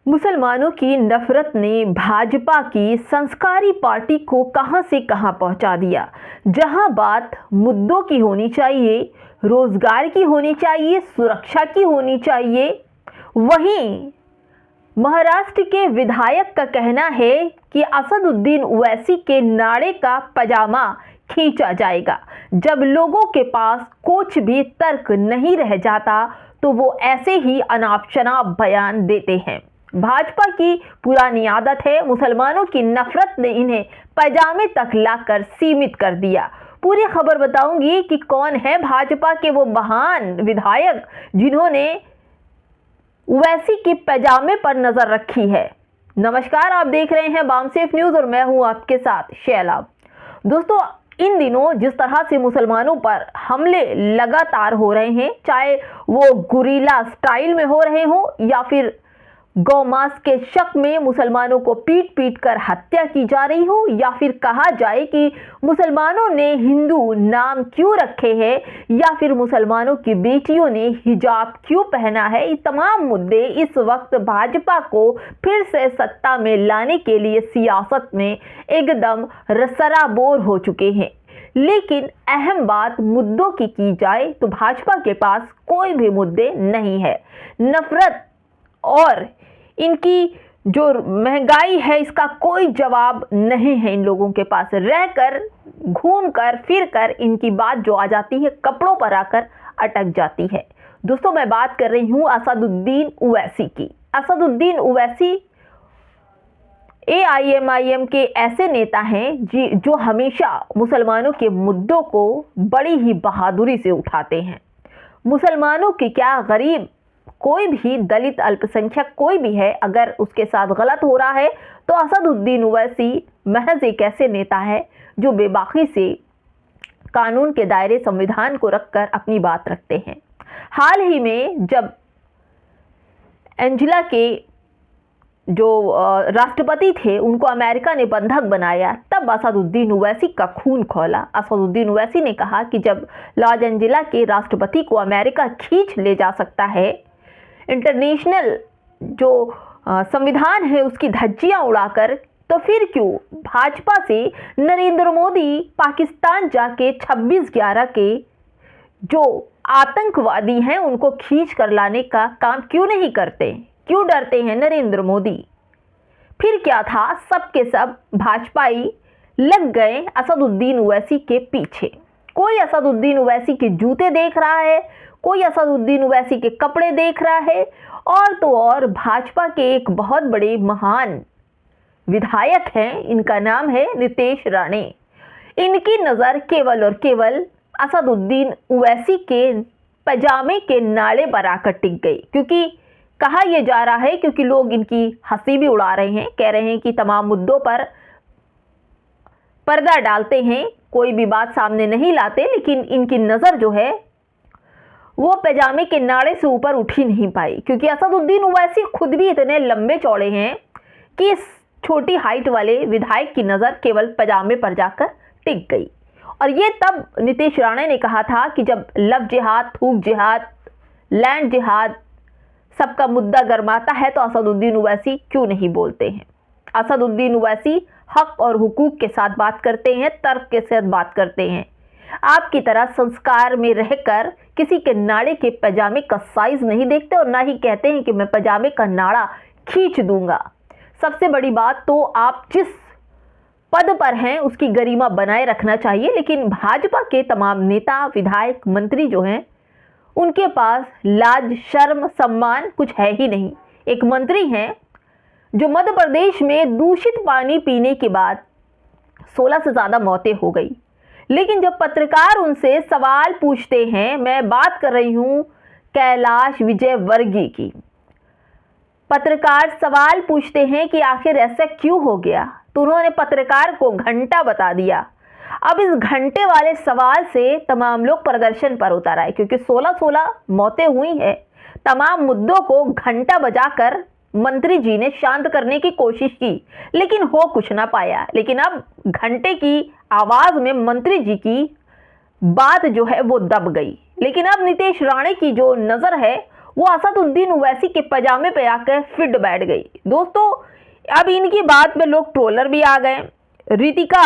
मुसलमानों की नफरत ने भाजपा की संस्कारी पार्टी को कहां से कहां पहुंचा दिया। जहां बात मुद्दों की होनी चाहिए, रोजगार की होनी चाहिए, सुरक्षा की होनी चाहिए, वहीं महाराष्ट्र के विधायक का कहना है कि असदुद्दीन ओवैसी के नारे का पजामा खींचा जाएगा। जब लोगों के पास कुछ भी तर्क नहीं रह जाता तो वो ऐसे ही अनाप शनाप बयान देते हैं। भाजपा की पुरानी आदत है, मुसलमानों की नफरत ने इन्हें पजामे तक लाकर सीमित कर दिया। पूरी खबर बताऊंगी कि कौन है भाजपा के वो महान विधायक जिन्होंने ओवैसी के पजामे पर नजर रखी है। नमस्कार, आप देख रहे हैं बामसेफ न्यूज और मैं हूं आपके साथ शैला। दोस्तों, इन दिनों जिस तरह से मुसलमानों पर हमले लगातार हो रहे हैं, चाहे वो गुरीला स्टाइल में हो रहे हों या फिर गौमांस के शक में मुसलमानों को पीट पीट कर हत्या की जा रही हो, या फिर कहा जाए कि मुसलमानों ने हिंदू नाम क्यों रखे हैं, या फिर मुसलमानों की बेटियों ने हिजाब क्यों पहना है, ये तमाम मुद्दे इस वक्त भाजपा को फिर से सत्ता में लाने के लिए सियासत में एकदम सराबोर हो चुके हैं। लेकिन अहम बात मुद्दों की जाए तो भाजपा के पास कोई भी मुद्दे नहीं है। नफरत और इनकी जो महंगाई है, इसका कोई जवाब नहीं है इन लोगों के पास। रहकर घूम कर फिर कर इनकी बात जो आ जाती है कपड़ों पर आकर अटक जाती है। दोस्तों, मैं बात कर रही हूं असदुद्दीन ओवैसी की। असदुद्दीन ओवैसी AIMIM के ऐसे नेता हैं जो हमेशा मुसलमानों के मुद्दों को बड़ी ही बहादुरी से उठाते हैं। मुसलमानों के क्या, गरीब कोई भी दलित अल्पसंख्यक कोई भी है, अगर उसके साथ गलत हो रहा है तो असदुद्दीन ओवैसी महज एक ऐसे नेता है जो बेबाकी से कानून के दायरे, संविधान को रखकर अपनी बात रखते हैं। हाल ही में जब एंजेला के जो राष्ट्रपति थे उनको अमेरिका ने बंधक बनाया, तब असदुद्दीन ओवैसी का खून खौला। असदुद्दीन ओवैसी ने कहा कि जब लॉस एंजेला के राष्ट्रपति को अमेरिका खींच ले जा सकता है, इंटरनेशनल जो संविधान है उसकी धज्जियां उड़ाकर, तो फिर क्यों भाजपा से नरेंद्र मोदी पाकिस्तान जाके 26/11 के जो आतंकवादी हैं उनको खींच कर लाने का काम क्यों नहीं करते? क्यों डरते हैं नरेंद्र मोदी? फिर क्या था, सब के सब भाजपाई लग गए असदुद्दीन ओवैसी के पीछे। कोई असदुद्दीन ओवैसी के जूते देख रहा है, कोई असदुद्दीन ओवैसी के कपड़े देख रहा है, और तो और भाजपा के एक बहुत बड़े महान विधायक हैं, इनका नाम है नितेश राणे। इनकी नज़र केवल और केवल असदुद्दीन ओवैसी के पजामे के नाड़े पर आकर टिक गई। क्योंकि कहा यह जा रहा है, क्योंकि लोग इनकी हंसी भी उड़ा रहे हैं, कह रहे हैं कि तमाम मुद्दों पर पर्दा डालते हैं, कोई भी बात सामने नहीं लाते, लेकिन इनकी नज़र जो है वो पजामे के नाड़े से ऊपर उठ ही नहीं पाई। क्योंकि असदुद्दीन ओवैसी खुद भी इतने लंबे चौड़े हैं कि इस छोटी हाइट वाले विधायक की नज़र केवल पजामे पर जाकर टिक गई। और ये तब नितेश राणे ने कहा था कि जब लव जिहाद, थूक जिहाद, लैंड जिहाद सबका मुद्दा गरमाता है तो असदुद्दीन ओवैसी क्यों नहीं बोलते हैं। असदुद्दीन ओवैसी हक और हुकूक के साथ बात करते हैं, तर्क के साथ बात करते हैं। आपकी तरह संस्कार में रहकर किसी के नाड़े के पजामे का साइज नहीं देखते, और ना ही कहते हैं कि मैं पजामे का नाड़ा खींच दूंगा। सबसे बड़ी बात तो आप जिस पद पर हैं उसकी गरिमा बनाए रखना चाहिए। लेकिन भाजपा के तमाम नेता, विधायक, मंत्री जो हैं उनके पास लाज, शर्म, सम्मान कुछ है ही नहीं। एक मंत्री हैं जो मध्य प्रदेश में दूषित पानी पीने के बाद 16 से ज़्यादा मौतें हो गई, लेकिन जब पत्रकार उनसे सवाल पूछते हैं, मैं बात कर रही हूं कैलाश विजयवर्गीय की, पत्रकार सवाल पूछते हैं कि आखिर ऐसा क्यों हो गया, तो उन्होंने पत्रकार को घंटा बता दिया। अब इस घंटे वाले सवाल से तमाम लोग प्रदर्शन पर उतर आए, क्योंकि 16 मौतें हुई हैं। तमाम मुद्दों को घंटा बजाकर मंत्री जी ने शांत करने की कोशिश की, लेकिन हो कुछ ना पाया। लेकिन अब घंटे की आवाज में मंत्री जी की बात जो है वो दब गई। लेकिन अब नितेश राणे की जो नजर है वो असदुद्दीन ओवैसी के पजामे पे आकर फिट बैठ गई। दोस्तों अब इनकी बात में लोग ट्रोलर भी आ गए। रितिका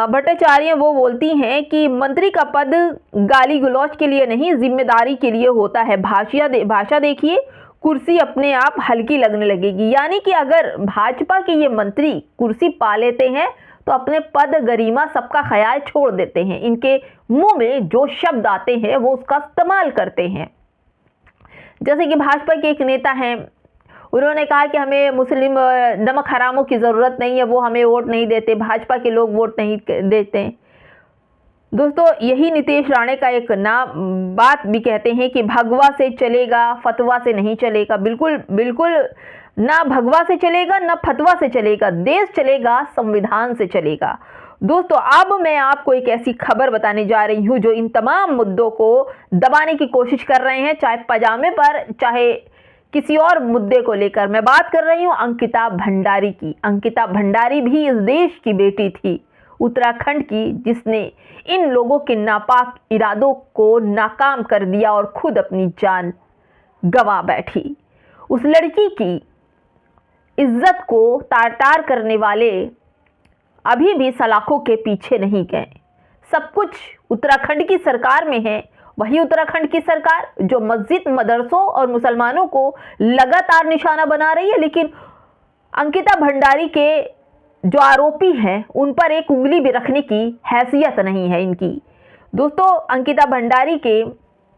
भट्टाचार्य वो बोलती हैं कि मंत्री का पद गाली गलौज के लिए नहीं, जिम्मेदारी के लिए होता है। भाषा देखिए, कुर्सी अपने आप हल्की लगने लगेगी। यानी कि अगर भाजपा के ये मंत्री कुर्सी पा लेते हैं तो अपने पद गरिमा सबका ख्याल छोड़ देते हैं। इनके मुंह में जो शब्द आते हैं वो उसका इस्तेमाल करते हैं। जैसे कि भाजपा के एक नेता हैं, उन्होंने कहा कि हमें मुस्लिम नमक हरामों की ज़रूरत नहीं है, वो हमें वोट नहीं देते, भाजपा के लोग वोट नहीं देते। दोस्तों यही नीतीश राणे का एक बात भी कहते हैं कि भगवा से चलेगा, फतवा से नहीं चलेगा। बिल्कुल बिल्कुल, ना भगवा से चलेगा ना फतवा से चलेगा, देश चलेगा संविधान से चलेगा। दोस्तों अब मैं आपको एक ऐसी खबर बताने जा रही हूं जो इन तमाम मुद्दों को दबाने की कोशिश कर रहे हैं, चाहे पजामे पर चाहे किसी और मुद्दे को लेकर। मैं बात कर रही हूं अंकिता भंडारी की। अंकिता भंडारी भी इस देश की बेटी थी, उत्तराखंड की, जिसने इन लोगों के नापाक इरादों को नाकाम कर दिया और खुद अपनी जान गंवा बैठी। उस लड़की की इज्जत को तार-तार करने वाले अभी भी सलाखों के पीछे नहीं गए। सब कुछ उत्तराखंड की सरकार में है। वही उत्तराखंड की सरकार जो मस्जिद, मदरसों और मुसलमानों को लगातार निशाना बना रही है, लेकिन अंकिता भंडारी के जो आरोपी हैं उन पर एक उंगली भी रखने की हैसियत नहीं है इनकी। दोस्तों अंकिता भंडारी के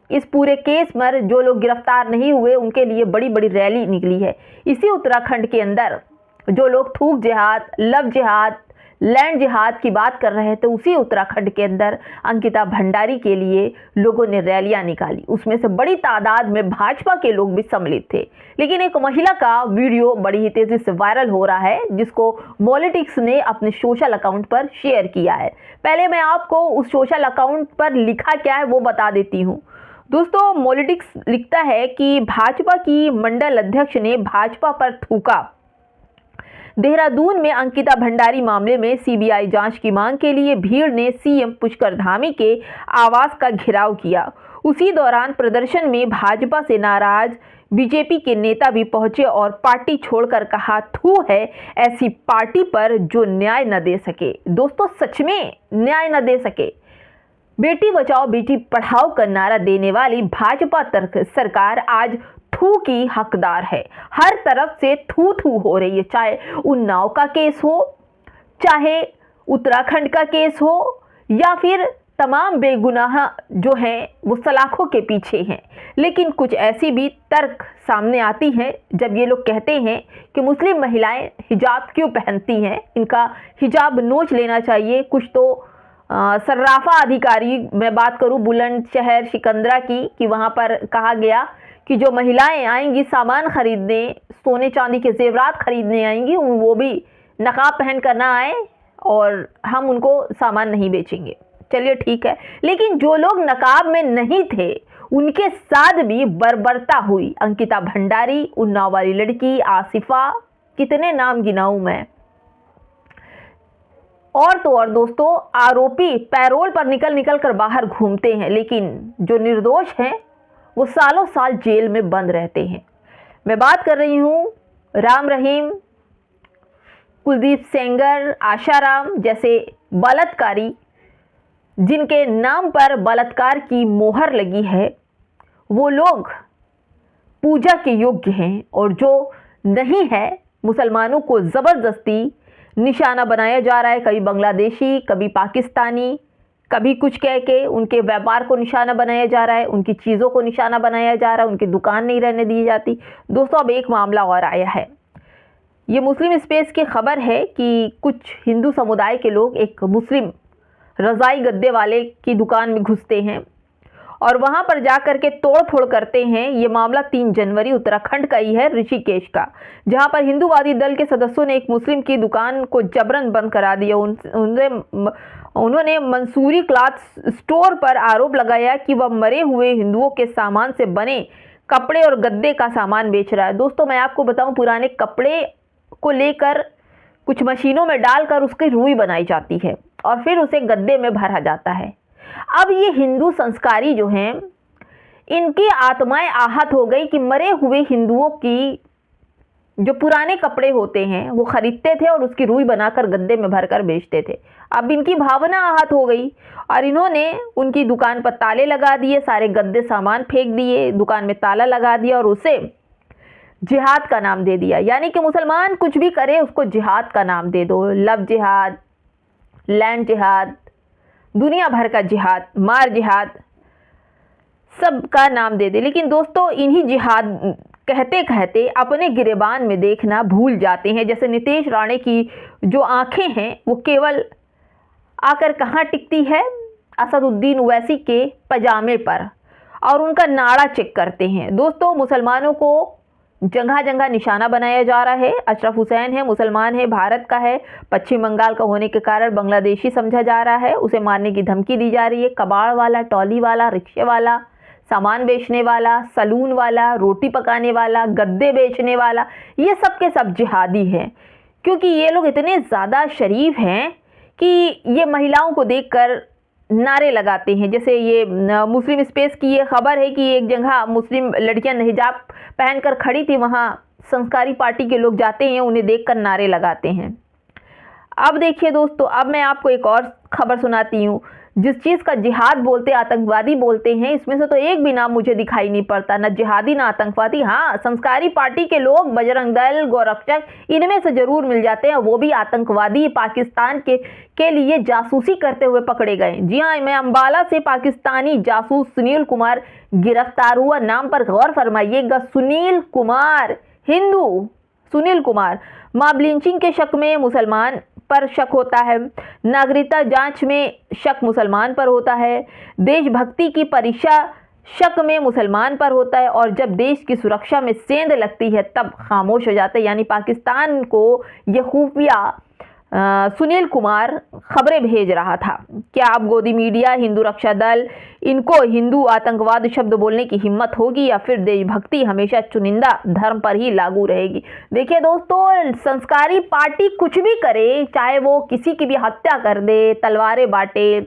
इस पूरे केस में जो लोग गिरफ्तार नहीं हुए उनके लिए बड़ी बड़ी रैली निकली है। इसी उत्तराखंड के अंदर जो लोग थूक जिहाद, लव जिहाद, लैंड जिहाद की बात कर रहे थे, उसी उत्तराखंड के अंदर अंकिता भंडारी के लिए लोगों ने रैलियां निकाली। उसमें से बड़ी तादाद में भाजपा के लोग भी सम्मिलित थे। लेकिन एक महिला का वीडियो बड़ी ही तेजी से वायरल हो रहा है, जिसको पॉलिटिक्स ने अपने सोशल अकाउंट पर शेयर किया है। पहले मैं आपको उस सोशल अकाउंट पर लिखा क्या है वो बता देती हूँ। दोस्तों पॉलिटिक्स लिखता है कि भाजपा की मंडल अध्यक्ष ने भाजपा पर थूका। देहरादून में अंकिता भंडारी मामले में सीबीआई जांच की मांग के लिए भीड़ ने सीएम पुष्कर धामी के आवास का घेराव किया। उसी दौरान प्रदर्शन में भाजपा से नाराज बीजेपी के नेता भी पहुंचे और पार्टी छोड़कर कहा, थू है ऐसी पार्टी पर जो न्याय न दे सके। दोस्तों सच में न्याय न दे सके। बेटी बचाओ बेटी पढ़ाओ का नारा देने वाली भाजपा सरकार आज थू की हकदार है। हर तरफ से थू थू हो रही है, चाहे उन्नाव का केस हो, चाहे उत्तराखंड का केस हो, या फिर तमाम बेगुनाह जो हैं वो सलाखों के पीछे हैं। लेकिन कुछ ऐसी भी तर्क सामने आती हैं जब ये लोग कहते हैं कि मुस्लिम महिलाएं हिजाब क्यों पहनती हैं, इनका हिजाब नोच लेना चाहिए। कुछ तो सर्राफा अधिकारी, मैं बात करूं बुलंदशहर सिकंदरा की, कि वहां पर कहा गया कि जो महिलाएं आएंगी सामान खरीदने, सोने चांदी के जेवरात खरीदने आएंगी, वो भी नकाब पहन कर ना आए और हम उनको सामान नहीं बेचेंगे। चलिए ठीक है, लेकिन जो लोग नकाब में नहीं थे उनके साथ भी बर्बरता हुई। अंकिता भंडारी, उन्नाव वाली लड़की, आसिफा, कितने नाम गिनाऊं मैं। और तो और दोस्तों आरोपी पैरोल पर निकल कर बाहर घूमते हैं, लेकिन जो निर्दोष हैं वो सालों साल जेल में बंद रहते हैं। मैं बात कर रही हूँ राम रहीम, कुलदीप सेंगर, आशाराम जैसे बलात्कारी, जिनके नाम पर बलात्कार की मोहर लगी है। वो लोग पूजा के योग्य हैं और जो नहीं है, मुसलमानों को ज़बरदस्ती निशाना बनाया जा रहा है। कभी बांग्लादेशी, कभी पाकिस्तानी, कभी कुछ कह के उनके व्यापार को निशाना बनाया जा रहा है, उनकी चीज़ों को निशाना बनाया जा रहा है, उनकी दुकान नहीं रहने दी जाती। दोस्तों अब एक मामला और आया है। ये मुस्लिम स्पेस की खबर है कि कुछ हिंदू समुदाय के लोग एक मुस्लिम रज़ाई गद्दे वाले की दुकान में घुसते हैं और वहां पर जाकर के तोड़ फोड़ करते हैं। ये मामला 3 जनवरी उत्तराखंड का ही है, ऋषिकेश का, जहां पर हिंदूवादी दल के सदस्यों ने एक मुस्लिम की दुकान को जबरन बंद करा दिया। उन्होंने मंसूरी क्लॉथ स्टोर पर आरोप लगाया कि वह मरे हुए हिंदुओं के सामान से बने कपड़े और गद्दे का सामान बेच रहा है। दोस्तों मैं आपको बताऊं, पुराने कपड़े को लेकर कुछ मशीनों में डालकर उसकी रुई बनाई जाती है और फिर उसे गद्दे में भरा जाता है। अब ये हिंदू संस्कारी जो हैं, इनकी आत्माएं आहत हो गई कि मरे हुए हिंदुओं की जो पुराने कपड़े होते हैं वो खरीदते थे और उसकी रुई बनाकर गद्दे में भरकर बेचते थे। अब इनकी भावना आहत हो गई और इन्होंने उनकी दुकान पर ताले लगा दिए, सारे गद्दे सामान फेंक दिए, दुकान में ताला लगा दिया और उसे जिहाद का नाम दे दिया। यानी कि मुसलमान कुछ भी करे उसको जिहाद का नाम दे दो, लव जिहाद, लैंड जिहाद, दुनिया भर का जिहाद, मार जिहाद, सब का नाम दे दे। लेकिन दोस्तों इन्हीं जिहाद कहते कहते अपने गिरेबान में देखना भूल जाते हैं। जैसे नितेश राणे की जो आंखें हैं वो केवल आकर कहाँ टिकती है, असदुद्दीन ओवैसी के पजामे पर, और उनका नाड़ा चेक करते हैं। दोस्तों मुसलमानों को जगह जगह निशाना बनाया जा रहा है। अशरफ हुसैन है, मुसलमान है, भारत का है, पश्चिम बंगाल का होने के कारण बांग्लादेशी समझा जा रहा है, उसे मारने की धमकी दी जा रही है। कबाड़ वाला, टॉली वाला, रिक्शे वाला, सामान बेचने वाला, सलून वाला, रोटी पकाने वाला, गद्दे बेचने वाला, ये सब के सब जिहादी हैं। क्योंकि ये लोग इतने ज़्यादा शरीफ हैं कि ये महिलाओं को देखकर नारे लगाते हैं। जैसे ये मुस्लिम स्पेस की ये खबर है कि एक जगह मुस्लिम लड़कियां हिजाब पहनकर खड़ी थी, वहाँ संस्कारी पार्टी के लोग जाते हैं, उन्हें देखकर नारे लगाते हैं। अब देखिए दोस्तों, अब मैं आपको एक और खबर सुनाती हूँ। जिस चीज़ का जिहाद बोलते, आतंकवादी बोलते हैं, इसमें से तो एक भी नाम मुझे दिखाई नहीं पड़ता, ना जिहादी ना आतंकवादी। हाँ, संस्कारी पार्टी के लोग, बजरंग दल, गोरक्षक, इनमें से जरूर मिल जाते हैं। वो भी आतंकवादी पाकिस्तान के लिए जासूसी करते हुए पकड़े गए। जी हाँ, मैं अम्बाला से पाकिस्तानी जासूस सुनील कुमार गिरफ्तार हुआ। नाम पर गौर फरमाइएगा, सुनील कुमार, हिंदू सुनील कुमार। मॉब लिंचिंग के शक में मुसलमान पर शक होता है, नागरिकता जांच में शक मुसलमान पर होता है, देशभक्ति की परीक्षा शक में मुसलमान पर होता है, और जब देश की सुरक्षा में सेंध लगती है तब खामोश हो जाते हैं। यानी पाकिस्तान को ये खुफिया सुनील कुमार खबरें भेज रहा था। क्या अब गोदी मीडिया, हिंदू रक्षा दल, इनको हिंदू आतंकवाद शब्द बोलने की हिम्मत होगी, या फिर देशभक्ति हमेशा चुनिंदा धर्म पर ही लागू रहेगी? देखिए दोस्तों, संस्कारी पार्टी कुछ भी करे, चाहे वो किसी की भी हत्या कर दे, तलवारें बांटे,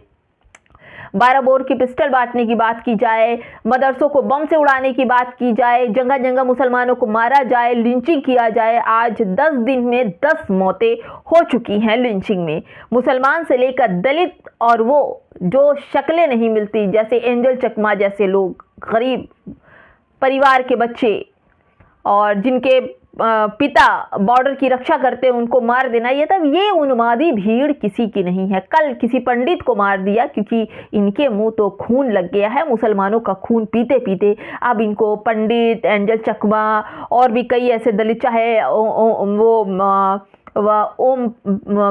12 बोर की पिस्टल बांटने की बात की जाए, मदरसों को बम से उड़ाने की बात की जाए, जगह जगह मुसलमानों को मारा जाए, लिंचिंग किया जाए। आज 10 दिन में 10 मौतें हो चुकी हैं लिंचिंग में। मुसलमान से लेकर दलित, और वो जो शक्लें नहीं मिलती, जैसे एंजल चकमा जैसे लोग, गरीब परिवार के बच्चे, और जिनके पिता बॉर्डर की रक्षा करते हैं, उनको मार देना, ये उन्मादी भीड़ किसी की नहीं है। कल किसी पंडित को मार दिया क्योंकि इनके मुंह तो खून लग गया है, मुसलमानों का खून पीते पीते। अब इनको पंडित, एंजल चकमा और भी कई ऐसे दलित, चाहे ओम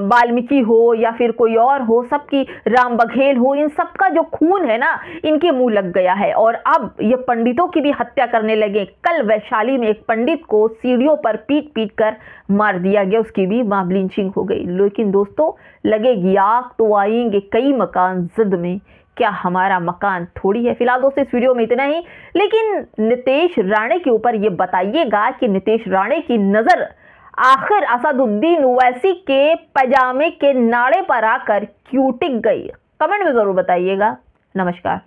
वाल्मीकि हो या फिर कोई और हो, सबकी, राम बघेल हो, इन सबका जो खून है ना, इनके मुंह लग गया है। और अब ये पंडितों की भी हत्या करने लगे। कल वैशाली में एक पंडित को सीढ़ियों पर पीट पीट कर मार दिया गया, उसकी भी मॉब लिंचिंग हो गई। लेकिन दोस्तों, लगेगी आग तो आएंगे कई मकान जिद में, क्या हमारा मकान थोड़ी है। फिलहाल दोस्तों इस वीडियो में इतना ही। लेकिन नितेश राणे के ऊपर ये बताइएगा कि नितेश राणे की नज़र आखिर असदुद्दीन ओवैसी के पजामे के नाड़े पर आकर क्यों टिक गई? कमेंट में जरूर बताइएगा। नमस्कार।